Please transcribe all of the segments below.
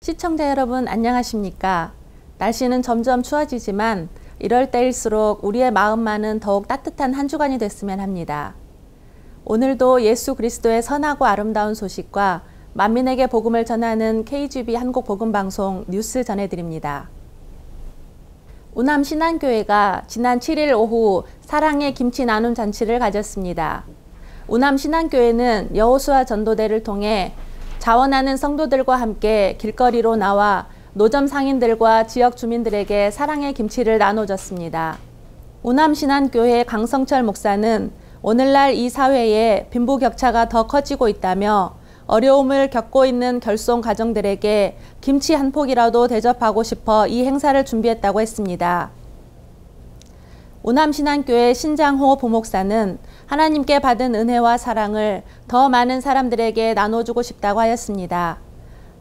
시청자 여러분 안녕하십니까? 날씨는 점점 추워지지만 이럴 때일수록 우리의 마음만은 더욱 따뜻한 한 주간이 됐으면 합니다. 오늘도 예수 그리스도의 선하고 아름다운 소식과 만민에게 복음을 전하는 KGB 한국복음방송 뉴스 전해드립니다. 우남신안교회가 지난 7일 오후 사랑의 김치 나눔 잔치를 가졌습니다. 우남신안교회는 여호수아 전도대를 통해 자원하는 성도들과 함께 길거리로 나와 노점 상인들과 지역 주민들에게 사랑의 김치를 나눠줬습니다. 우남신안교회 강성철 목사는 오늘날 이 사회에 빈부격차가 더 커지고 있다며 어려움을 겪고 있는 결손 가정들에게 김치 한 폭이라도 대접하고 싶어 이 행사를 준비했다고 했습니다. 우남신안교회 신장호 부목사는 하나님께 받은 은혜와 사랑을 더 많은 사람들에게 나눠주고 싶다고 하였습니다.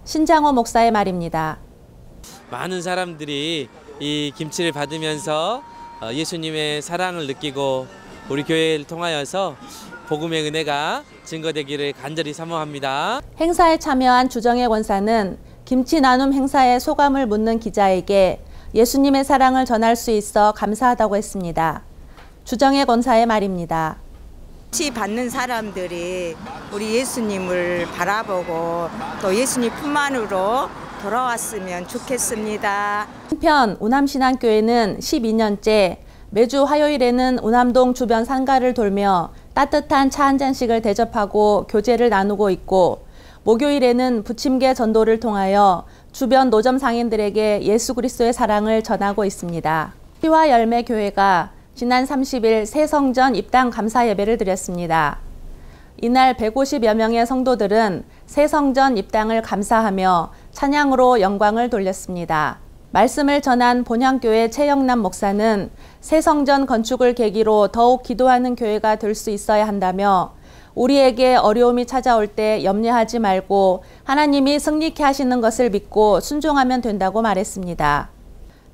신장호 목사의 말입니다. 많은 사람들이 이 김치를 받으면서 예수님의 사랑을 느끼고 우리 교회를 통하여서 복음의 은혜가 증거되기를 간절히 사모합니다. 행사에 참여한 주정혜 권사는 김치 나눔 행사의 소감을 묻는 기자에게 예수님의 사랑을 전할 수 있어 감사하다고 했습니다. 주정혜 권사의 말입니다. 김치 받는 사람들이 우리 예수님을 바라보고 또 예수님 품 안으로 돌아왔으면 좋겠습니다. 한편 우남신안교회는 12년째 매주 화요일에는 우남동 주변 상가를 돌며 따뜻한 차 한 잔씩을 대접하고 교제를 나누고 있고, 목요일에는 부침개 전도를 통하여 주변 노점 상인들에게 예수 그리스도의 사랑을 전하고 있습니다. 씨와 열매 교회가 지난 30일 새 성전 입당 감사 예배를 드렸습니다. 이날 150여 명의 성도들은 새 성전 입당을 감사하며 찬양으로 영광을 돌렸습니다. 말씀을 전한 본향교회 최영남 목사는 새 성전 건축을 계기로 더욱 기도하는 교회가 될 수 있어야 한다며 우리에게 어려움이 찾아올 때 염려하지 말고 하나님이 승리케 하시는 것을 믿고 순종하면 된다고 말했습니다.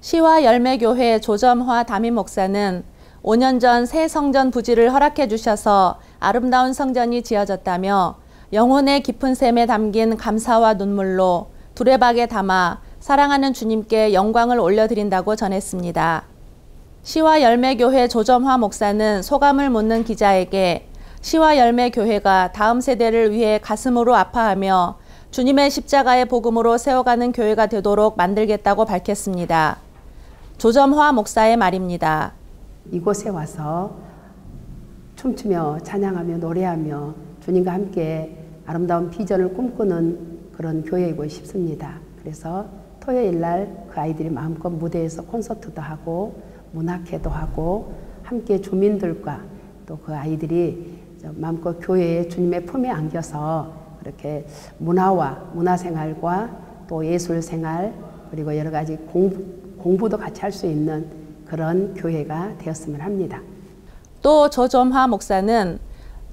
시와 열매교회 조점화 담임 목사는 5년 전 새 성전 부지를 허락해 주셔서 아름다운 성전이 지어졌다며 영혼의 깊은 샘에 담긴 감사와 눈물로 두레박에 담아 사랑하는 주님께 영광을 올려드린다고 전했습니다. 시와 열매교회 조점화 목사는 소감을 묻는 기자에게 시와 열매교회가 다음 세대를 위해 가슴으로 아파하며 주님의 십자가의 복음으로 세워가는 교회가 되도록 만들겠다고 밝혔습니다. 조점화 목사의 말입니다. 이곳에 와서 춤추며 찬양하며 노래하며 주님과 함께 아름다운 비전을 꿈꾸는 그런 교회이고 싶습니다. 그래서 토요일 날 그 아이들이 마음껏 무대에서 콘서트도 하고 문학회도 하고 함께 주민들과 또 그 아이들이 마음껏 교회에 주님의 품에 안겨서 그렇게 문화와 문화생활과 또 예술생활 그리고 여러 가지 공부도 같이 할 수 있는 그런 교회가 되었으면 합니다. 또 조점화 목사는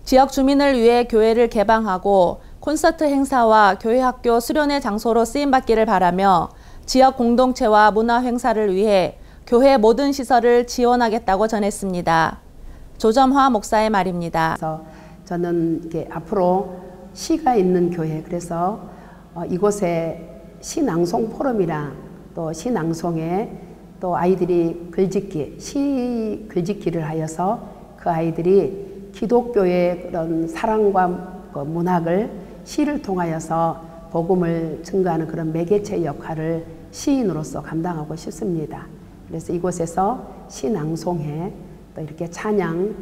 지역 주민을 위해 교회를 개방하고 콘서트 행사와 교회학교 수련회 장소로 쓰임받기를 바라며 지역 공동체와 문화 행사를 위해 교회 모든 시설을 지원하겠다고 전했습니다. 조점화 목사의 말입니다. 그래서 저는 이렇게 앞으로 시가 있는 교회, 그래서 이곳에 시낭송 포럼이랑 또 시낭송에 또 아이들이 시 글짓기를 하여서 그 아이들이 기독교의 그런 사랑과 그 문학을 시를 통하여서 복음을 증거하는 그런 매개체 역할을 시인으로서 감당하고 싶습니다. 그래서 이곳에서 시낭송회 또 이렇게 찬양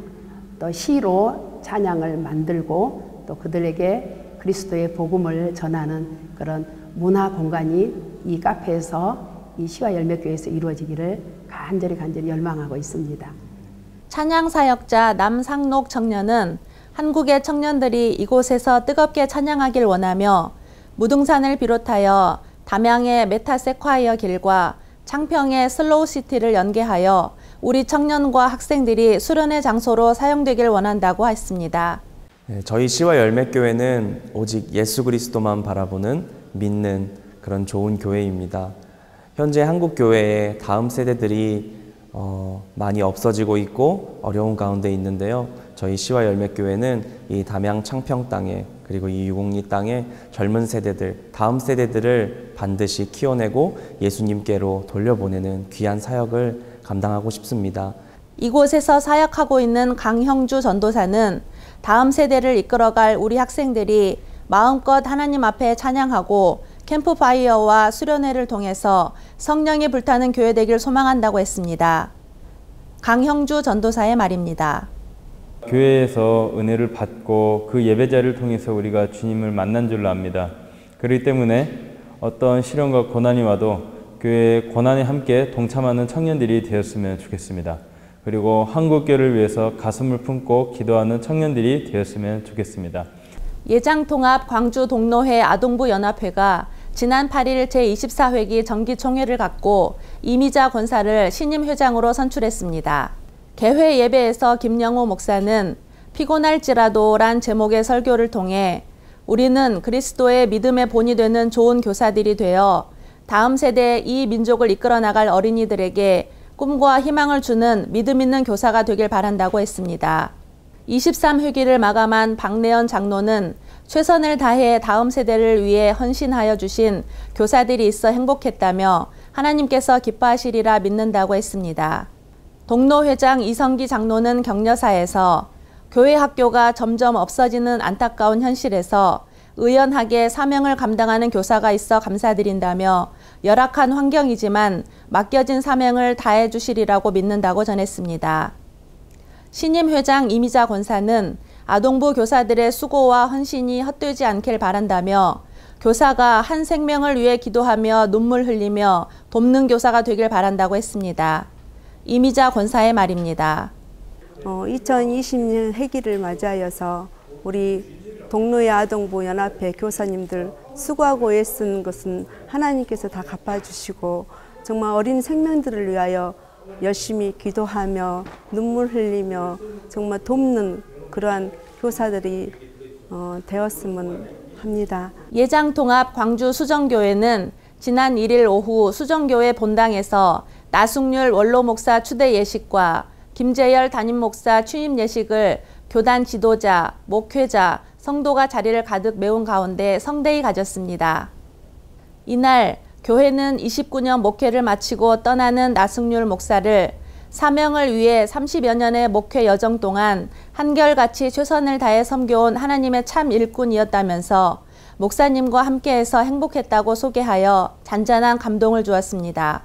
또 시로 찬양을 만들고 또 그들에게 그리스도의 복음을 전하는 그런 문화 공간이 이 카페에서 이 시와 열매교회에서 이루어지기를 간절히 열망하고 있습니다. 찬양 사역자 남상록 청년은 한국의 청년들이 이곳에서 뜨겁게 찬양하길 원하며 무등산을 비롯하여 담양의 메타세콰이어 길과 창평의 슬로우시티를 연계하여 우리 청년과 학생들이 수련회 장소로 사용되길 원한다고 했습니다. 저희 시와 열매교회는 오직 예수 그리스도만 바라보는 믿는 그런 좋은 교회입니다. 현재 한국 교회의 다음 세대들이 많이 없어지고 있고 어려운 가운데 있는데요. 저희 시와 열매교회는 이 담양 창평 땅에 그리고 이 유곡리 땅에 젊은 세대들, 다음 세대들을 반드시 키워내고 예수님께로 돌려보내는 귀한 사역을 감당하고 싶습니다. 이곳에서 사역하고 있는 강형주 전도사는 다음 세대를 이끌어갈 우리 학생들이 마음껏 하나님 앞에 찬양하고 캠프파이어와 수련회를 통해서 성령이 불타는 교회 되길 소망한다고 했습니다. 강형주 전도사의 말입니다. 교회에서 은혜를 받고 그 예배자를 통해서 우리가 주님을 만난 줄로 압니다. 그렇기 때문에 어떤 시련과 고난이 와도 교회의 고난에 함께 동참하는 청년들이 되었으면 좋겠습니다. 그리고 한국교회를 위해서 가슴을 품고 기도하는 청년들이 되었으면 좋겠습니다. 예장통합 광주 동로회 아동부 연합회가 지난 8일 제24회기 정기총회를 갖고 이미자 권사를 신임 회장으로 선출했습니다. 개회 예배에서 김영호 목사는 피곤할지라도란 제목의 설교를 통해 우리는 그리스도의 믿음의 본이 되는 좋은 교사들이 되어 다음 세대 이 민족을 이끌어 나갈 어린이들에게 꿈과 희망을 주는 믿음 있는 교사가 되길 바란다고 했습니다. 23회기를 마감한 박내연 장로는 최선을 다해 다음 세대를 위해 헌신하여 주신 교사들이 있어 행복했다며 하나님께서 기뻐하시리라 믿는다고 했습니다. 동로회장 이성기 장로는 격려사에서 교회 학교가 점점 없어지는 안타까운 현실에서 의연하게 사명을 감당하는 교사가 있어 감사드린다며 열악한 환경이지만 맡겨진 사명을 다해 주시리라고 믿는다고 전했습니다. 신임 회장 이미자 권사는 아동부 교사들의 수고와 헌신이 헛되지 않길 바란다며 교사가 한 생명을 위해 기도하며 눈물 흘리며 돕는 교사가 되길 바란다고 했습니다. 이미자 권사의 말입니다. 2020년 회기를 맞이하여서 우리 동로의 아동부 연합회 교사님들 수고하고 애쓴 것은 하나님께서 다 갚아주시고 정말 어린 생명들을 위하여 열심히 기도하며 눈물 흘리며 정말 돕는 그러한 교사들이 되었으면 합니다. 예장통합 광주 수정교회는 지난 1일 오후 수정교회 본당에서 나숙률 원로목사 추대 예식과 김재열 담임목사 취임 예식을 교단 지도자, 목회자, 성도가 자리를 가득 메운 가운데 성대히 가졌습니다. 이날 교회는 29년 목회를 마치고 떠나는 나숙률 목사를 사명을 위해 30여 년의 목회 여정 동안 한결같이 최선을 다해 섬겨온 하나님의 참 일꾼이었다면서 목사님과 함께해서 행복했다고 소개하여 잔잔한 감동을 주었습니다.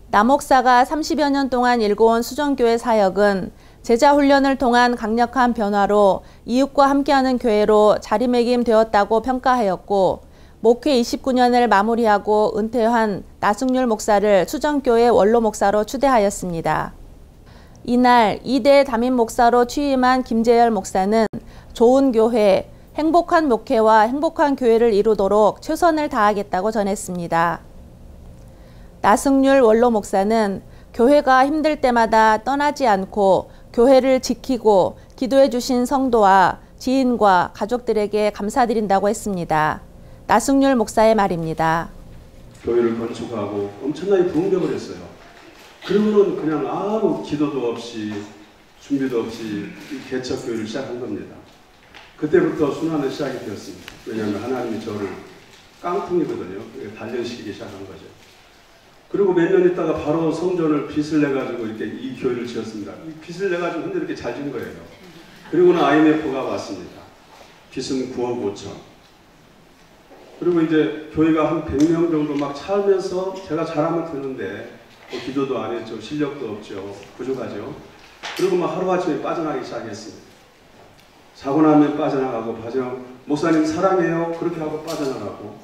나 목사가 30여 년 동안 일궈온 수정교회 사역은 제자 훈련을 통한 강력한 변화로 이웃과 함께하는 교회로 자리매김되었다고 평가하였고 목회 29년을 마무리하고 은퇴한 나숙률 목사를 수정교회 원로 목사로 추대하였습니다. 이날 2대 담임 목사로 취임한 김재열 목사는 좋은 교회, 행복한 목회와 행복한 교회를 이루도록 최선을 다하겠다고 전했습니다. 나숙률 원로 목사는 교회가 힘들 때마다 떠나지 않고 교회를 지키고 기도해 주신 성도와 지인과 가족들에게 감사드린다고 했습니다. 나숙률 목사의 말입니다. 교회를 건축하고 엄청나게 붕괴를 했어요. 그러고는 그냥 아무 기도도 없이 준비도 없이 이 개척교회를 시작한 겁니다. 그때부터 순환의 시작이 되었습니다. 왜냐하면 하나님이 저를 깡통이거든요. 단련시키기 시작한 거죠. 그리고 몇 년 있다가 바로 성전을 빚을 내가지고 이렇게 이 교회를 지었습니다. 이 빚을 내가지고 근데 이렇게 잘 지은 거예요. 그리고는 IMF가 왔습니다. 빚은 9억 5천. 그리고 이제 교회가 한 100명 정도 막 차면서 제가 잘하면 되는데 뭐 기도도 안 했죠. 실력도 없죠. 부족하죠. 그리고 막 하루아침에 빠져나가기 시작했습니다. 자고 나면 빠져나가고 목사님 사랑해요. 그렇게 하고 빠져나가고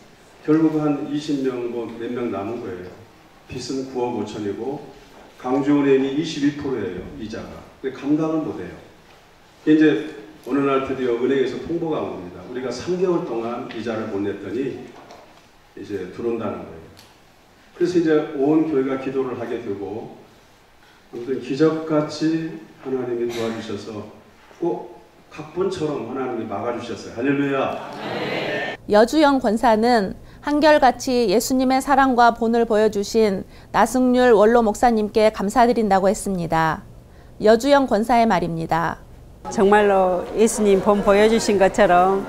결국 한 20명 뭐 몇 명 남은 거예요. 빚은 9억 5천이고 강주은행이 21%예요. 이자가. 근데 감당을 못해요. 이제 어느 날 드디어 은행에서 통보가 온 겁니다. 우리가 3개월 동안 이자를 못 냈더니 이제 들어온다는 거예요. 그래서 이제 온 교회가 기도를 하게 되고 아무튼 기적같이 하나님이 도와주셔서 꼭 각본처럼 하나님이 막아주셨어요. 할렐루야. 여주영 권사는 한결같이 예수님의 사랑과 본을 보여주신 나승률 원로 목사님께 감사드린다고 했습니다. 여주영 권사의 말입니다. 정말로 예수님 본 보여주신 것처럼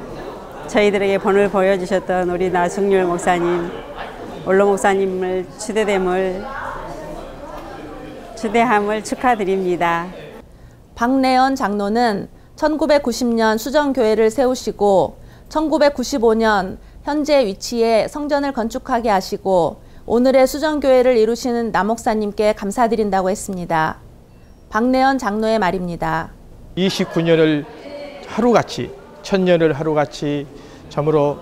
저희들에게 본을 보여주셨던 우리 나승률 목사님, 원로 목사님을 추대함을 축하드립니다. 박내연 장로는 1990년 수정교회를 세우시고 1995년 현재 위치에 성전을 건축하게 하시고 오늘의 수정교회를 이루시는 남 목사님께 감사드린다고 했습니다. 박내연 장로의 말입니다. 29년을 하루같이, 1000년을 하루같이 참으로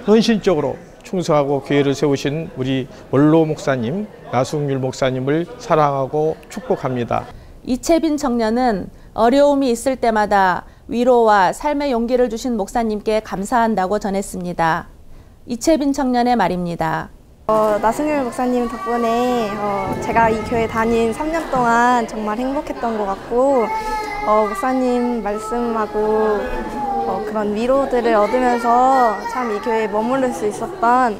헌신적으로 충성하고 교회를 세우신 우리 원로 목사님, 나승률 목사님을 사랑하고 축복합니다. 이채빈 청년은 어려움이 있을 때마다 위로와 삶의 용기를 주신 목사님께 감사한다고 전했습니다. 이채빈 청년의 말입니다. 나승률 목사님 덕분에 제가 이 교회 다닌 3년 동안 정말 행복했던 것 같고 목사님 말씀하고 그런 위로들을 얻으면서 참 이 교회에 머무를 수 있었던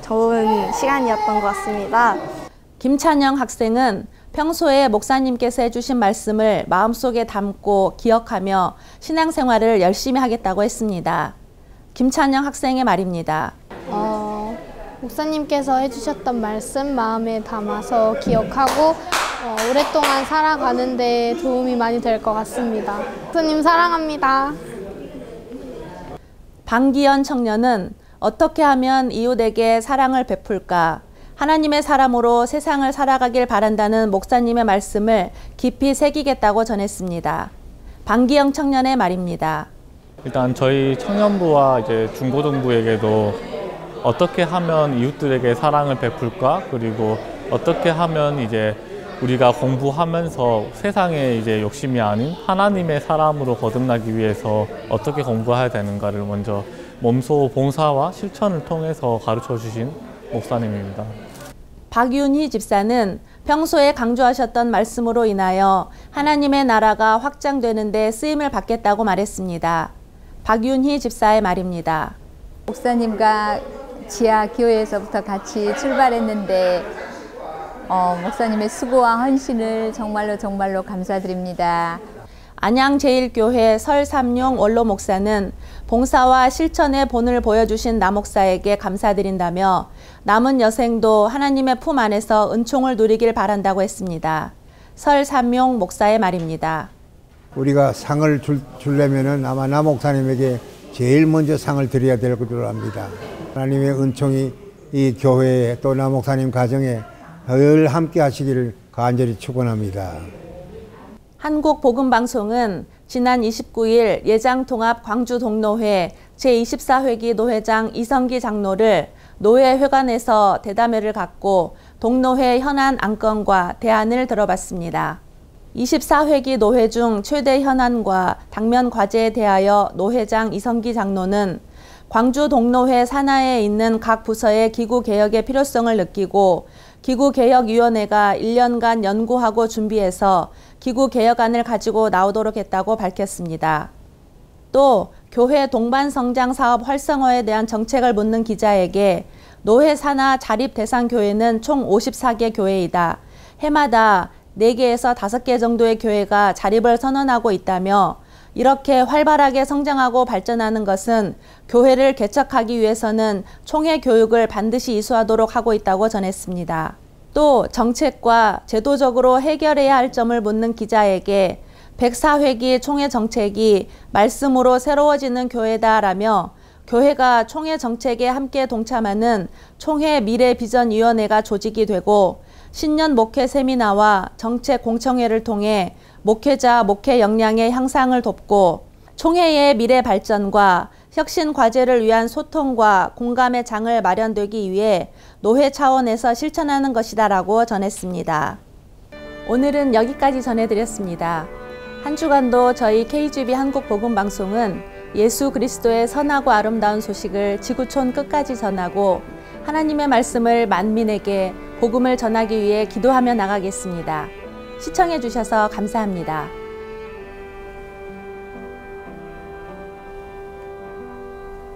좋은 시간이었던 것 같습니다. 김찬영 학생은 평소에 목사님께서 해주신 말씀을 마음속에 담고 기억하며 신앙생활을 열심히 하겠다고 했습니다. 김찬영 학생의 말입니다. 목사님께서 해주셨던 말씀 마음에 담아서 기억하고 오랫동안 살아가는 데 도움이 많이 될 것 같습니다. 목사님 사랑합니다. 방기현 청년은 어떻게 하면 이웃에게 사랑을 베풀까? 하나님의 사람으로 세상을 살아가길 바란다는 목사님의 말씀을 깊이 새기겠다고 전했습니다. 방기영 청년의 말입니다. 일단 저희 청년부와 이제 중고등부에게도 어떻게 하면 이웃들에게 사랑을 베풀까? 그리고 어떻게 하면 이제 우리가 공부하면서 세상에 이제 욕심이 아닌 하나님의 사람으로 거듭나기 위해서 어떻게 공부해야 되는가를 먼저 몸소 봉사와 실천을 통해서 가르쳐 주신 목사님입니다. 박윤희 집사는 평소에 강조하셨던 말씀으로 인하여 하나님의 나라가 확장되는 데 쓰임을 받겠다고 말했습니다. 박윤희 집사의 말입니다. 목사님과 지하 교회에서부터 같이 출발했는데 목사님의 수고와 헌신을 정말로 감사드립니다. 안양제일교회 설삼용 원로 목사는 봉사와 실천의 본을 보여주신 남 목사에게 감사드린다며 남은 여생도 하나님의 품 안에서 은총을 누리길 바란다고 했습니다. 설삼용 목사의 말입니다. 우리가 상을 주려면은 아마 남 목사님에게 제일 먼저 상을 드려야 될 것으로 압니다. 하나님의 은총이 이 교회에 또 남 목사님 가정에 늘 함께 하시기를 간절히 축원합니다. 한국복음방송은 지난 29일 예장통합 광주동노회 제24회기 노회장 이성기 장로를 노회회관에서 대담회를 갖고 동노회 현안 안건과 대안을 들어봤습니다. 24회기 노회 중 최대 현안과 당면 과제에 대하여 노회장 이성기 장로는 광주 동노회 산하에 있는 각 부서의 기구 개혁의 필요성을 느끼고 기구개혁위원회가 1년간 연구하고 준비해서 기구개혁안을 가지고 나오도록 했다고 밝혔습니다. 또 교회 동반성장 사업 활성화에 대한 정책을 묻는 기자에게 노회 산하 자립 대상 교회는 총 54개 교회이다. 해마다 4개에서 5개 정도의 교회가 자립을 선언하고 있다며 이렇게 활발하게 성장하고 발전하는 것은 교회를 개척하기 위해서는 총회 교육을 반드시 이수하도록 하고 있다고 전했습니다. 또 정책과 제도적으로 해결해야 할 점을 묻는 기자에게 104회기 총회 정책이 말씀으로 새로워지는 교회다라며 교회가 총회 정책에 함께 동참하는 총회 미래비전위원회가 조직이 되고 신년 목회 세미나와 정책 공청회를 통해 목회자 목회 역량의 향상을 돕고 총회의 미래 발전과 혁신 과제를 위한 소통과 공감의 장을 마련되기 위해 노회 차원에서 실천하는 것이다라고 전했습니다. 오늘은 여기까지 전해드렸습니다. 한 주간도 저희 KGB 한국복음방송은 예수 그리스도의 선하고 아름다운 소식을 지구촌 끝까지 전하고 하나님의 말씀을 만민에게 복음을 전하기 위해 기도하며 나가겠습니다. 시청해 주셔서 감사합니다.